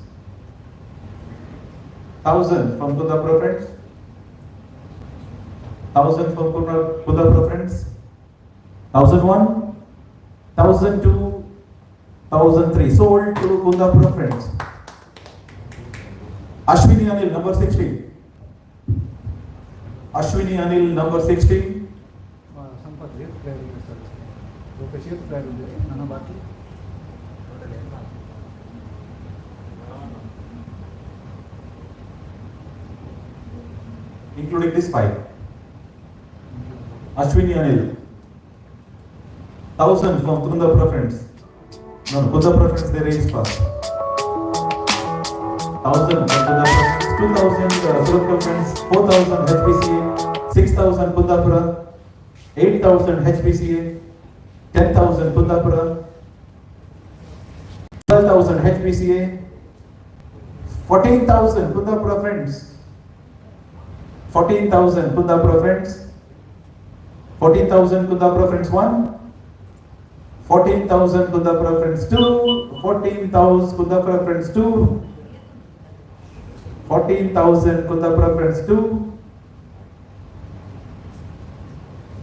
1,000 from Kundapura friends, 1,000 from Kundapura friends, 1,001, 1,002, 1,003 sold to Kundapura friends. Ashwini Anil, number 16. Ashwini Anil, number 16. Sampath, eight player ಇದೆ sir Lokesh eight player ಇದೆ ನನ್ನ ಬಾಕಿ Including this 5. Ashwini Anil, 1,000 from Kundapura friends. No, Kundapura friends, they raised fast. 1000 Kundapura friends, 2000 Suratkal friends, 4000 HPCA, 6000 Kundapura, 8000 HPCA, 10,000 Kundapura, 12,000 HPCA, 14,000 Kundapura friends, 14,000 Kundapura friends, 14,000 Kundapura friends 1, 14,000 Kundapura friends 2, 14,000 Kundapura friends 2, 14,000 Kundapura friends 2,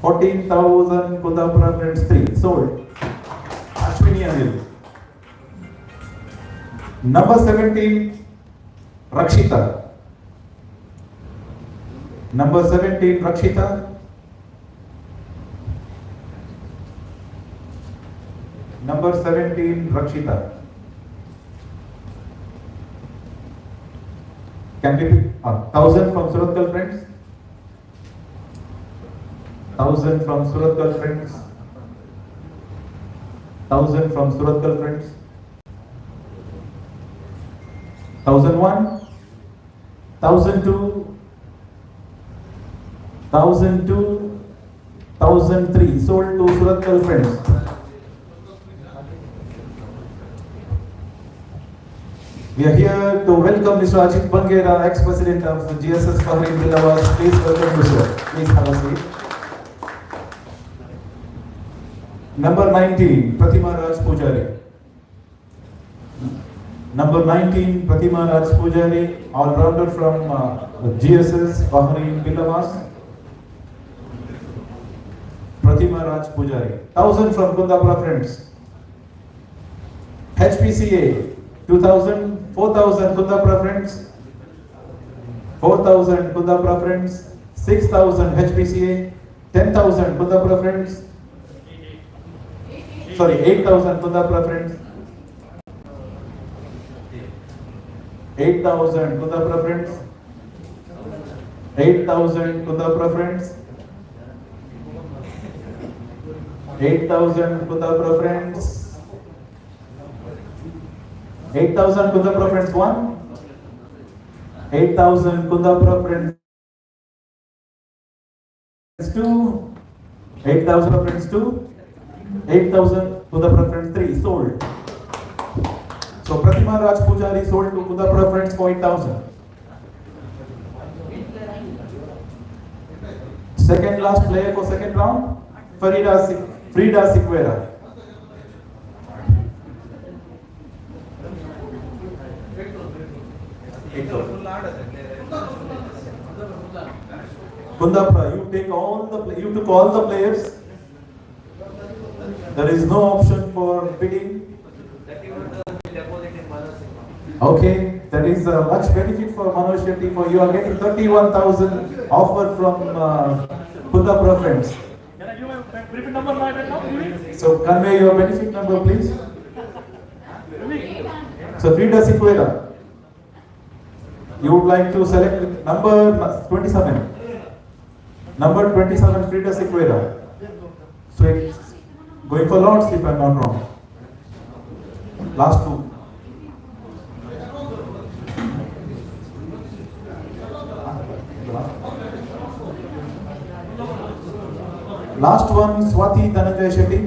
14,000 Kundapura friends 3. Sold. Ashwini Anil. Number 17, Rakshita. Number 17, Rakshita. Number 17, Rakshita. Can we pick 1,000 from Suratkal friends? 1,000 from Suratkal friends. 1,000 from Suratkal friends. 1,001, 1,002, 1,002, 1,003. Sold to Suratkal friends. We are here to welcome Mr. Ajit Bangera, ex-president of the GSS Bahrain Billawaz. Please welcome you, sir. Please have a seat. Number 19, Pratima Raj Pujari. Number 19, Pratima Raj Pujari, all-rounder from GSS Bahrain Billawaz. Pratima Raj Pujari. 1,000 from Kundapura friends. HPCA, 2,000, 4,000 Kundapura friends, 4,000 Kundapura friends, 6,000 HPCA, 10,000 Kundapura friends, sorry, 8,000 Kundapura friends, 8,000 Kundapura friends, 8,000 Kundapura friends, 8,000 Kundapura friends, 8,000 Kundapura friends 1, 8,000 Kundapura friends 2, 8,000 friends 2, 8,000 Kundapura friends 3. Sold. So Pratima Raj Pujari sold to Kundapura friends for 8,000. Second last player for second round, Frida Siqueira. Kundapura, you took all the players. There is no option for bidding. Okay, there is much benefit for Manoj Shetty. For you are getting 31,000 offer from Kundapura friends. Can I give my benefit number right now? So convey your benefit number, please. So Frida Siqueira, you would like to select number 27. Number 27, Frida Siqueira. So it's going for Lords if I am not wrong. Last two. Last one, Swati Dhananjay Shetty.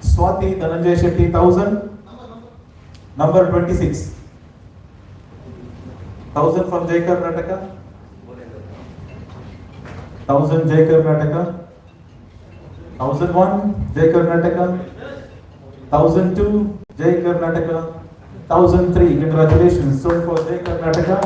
Swati Dhananjay Shetty, 1,000. Number 26. 1,000 from Jai Karnataka. 1,000 Jai Karnataka. 1,001 Jai Karnataka. 1,002 Jai Karnataka. 1,003. Congratulations. So for Jai Karnataka.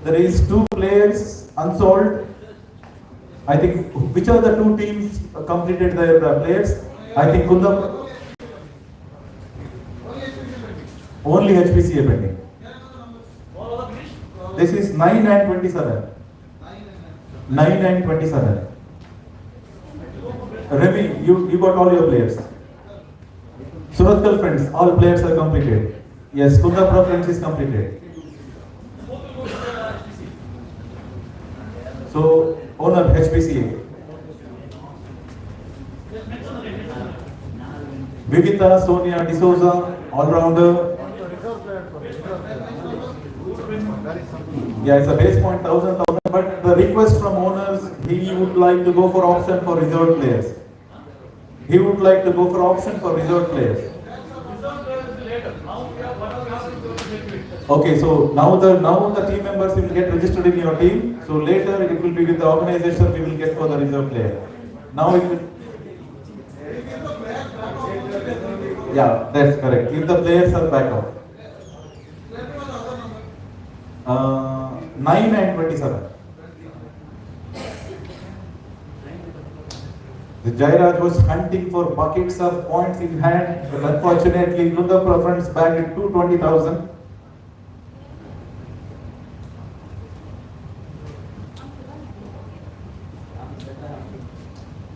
There is 2 players unsold. I think which are the 2 teams completed their players? I think Kundapura. Only HPCA pending. This is 9 and 27. 9 and 27. Remy, you got all your players. Suratkal friends, all players are completed. Yes, Kundapura friends is completed. So, owner HPCA. Vivita Sonia D'Souza, all-rounder. Yeah, it's a base point 1000, but the request from owners, he would like to go for option for reserve players. He would like to go for option for reserve players. Okay, so now the team members will get registered in your team. So later it will be with the organization we will get for the reserve player. Now it will. Yeah, that's correct. If the players are back up. 9 and 27. The Jairaj was hunting for buckets of points in hand, but unfortunately took the preference back at 220,000.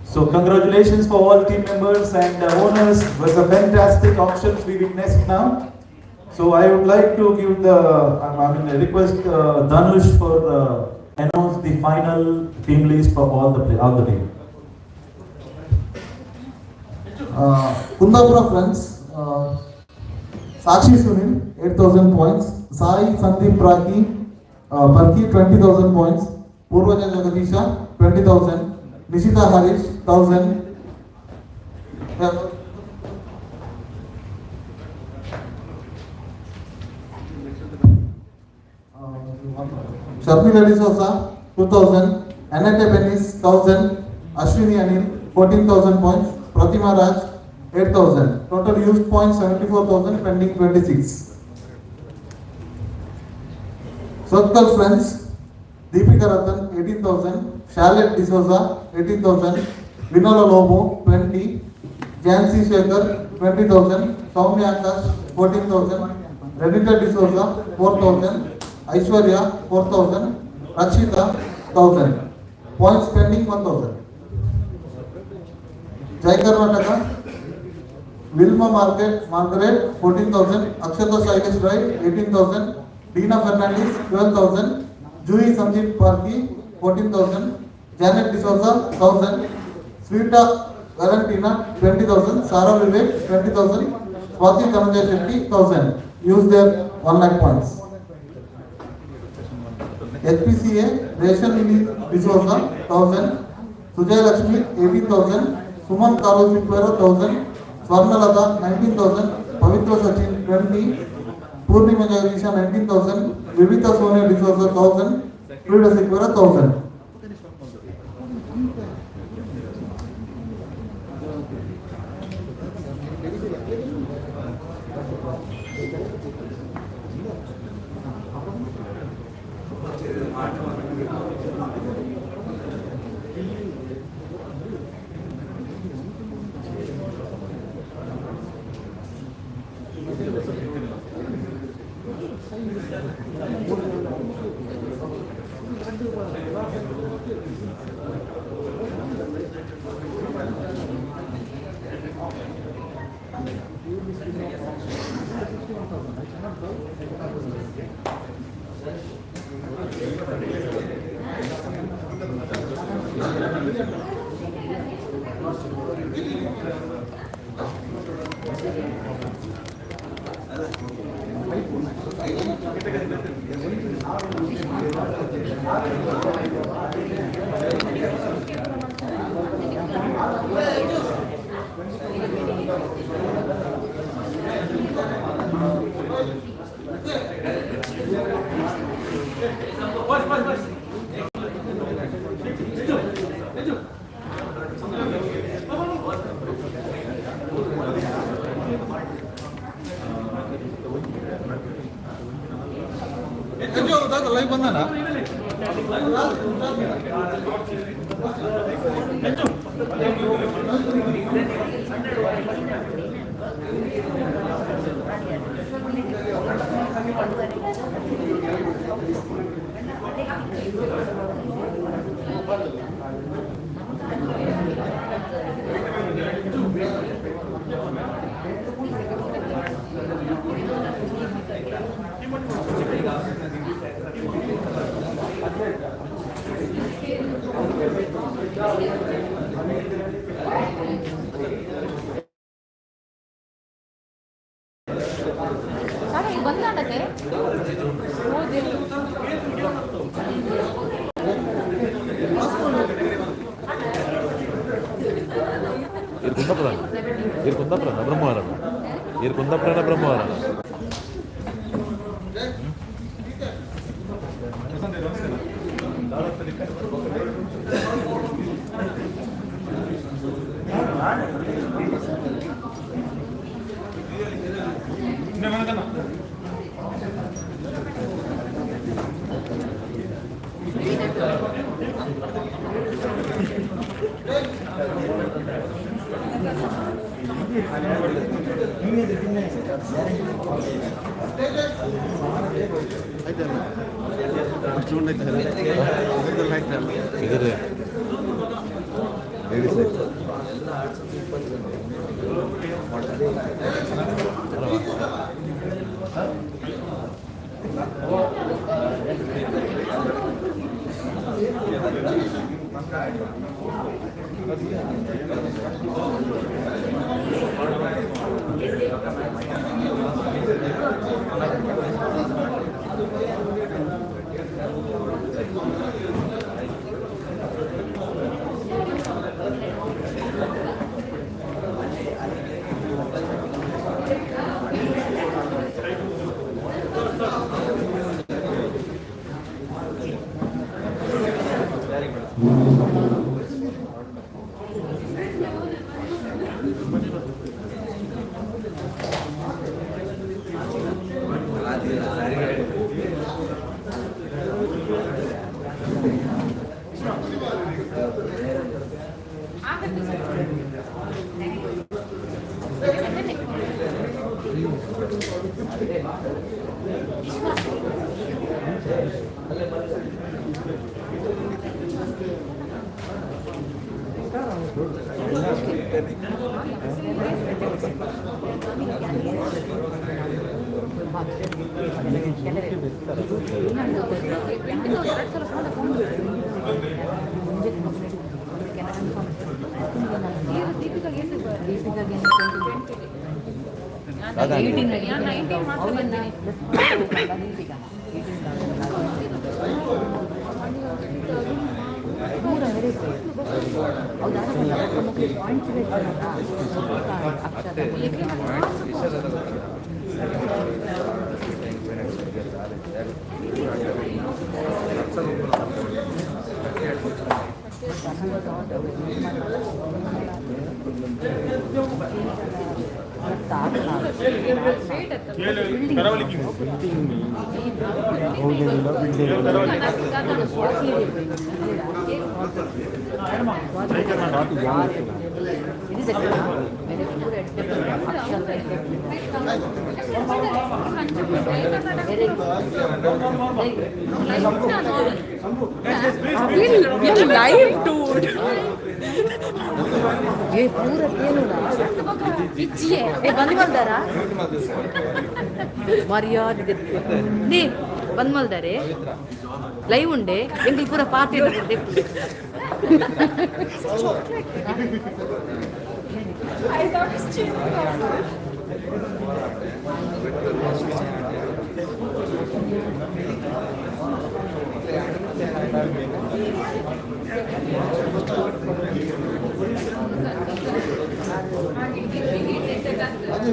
So congratulations for all team members and owners. It was a fantastic auctions we witnessed now. So I would like to give request Dhanush for announce the final team list for all the team. Kundapura friends, Sakshi Sunil 8,000 points, Sai Sandeep Raki Parki 20,000 points, Purvaja Jagadisha 20,000, Nishita Harish 1,000. Sharmila D'Souza 2,000, Annette Benis 1,000, Ashwini Anil 14,000 points, Pratima Raj 8,000. Total used points 74,000, pending 26. Circle friends, Deepika Ratan 18,000, Charlotte D'Souza 18,000, Vinala Lobo 20, Jancy Shekhar 20,000, Soumya Akash 14,000, Renita D'Souza 4,000, Aishwarya 4,000, Rakshita 1,000. Points pending 1,000. Jai Karnataka, Wilma Margaret 14,000, Akshata Shailesh Rai 18,000, Dina Fernandez 12,000, Jui Sandeep Parki 14,000, Janet D'Souza 1,000, Sweeta Valentina 20,000, Sarah Vivek 20,000, Swati Dhananjay Shetty 1,000. Use their 1 lakh points. HPCA Reshan D'Souza 1,000, Sujay Lakshmi 18,000, Suman Kalu Sikwara 1,000, Swarnalata 19,000, Pavitra Sachin 20, Purnima Jagadisha 19,000, Vivita Sonia D'Souza 1,000, Frida Sikwara 1,000. Live banana. Kundapura ಬ್ರಹ್ಮವಾರಣ Kundapura ಬ್ರಹ್ಮವಾರಣ ಇದ್ರೆ live dude. ये पूरा तेल इच्छिए बंद मल्दारा मर्याद नी बंद मल्दारे live उंडे ಎಂಗಿಲ್ ಪೂರ party I thought it's ಅದು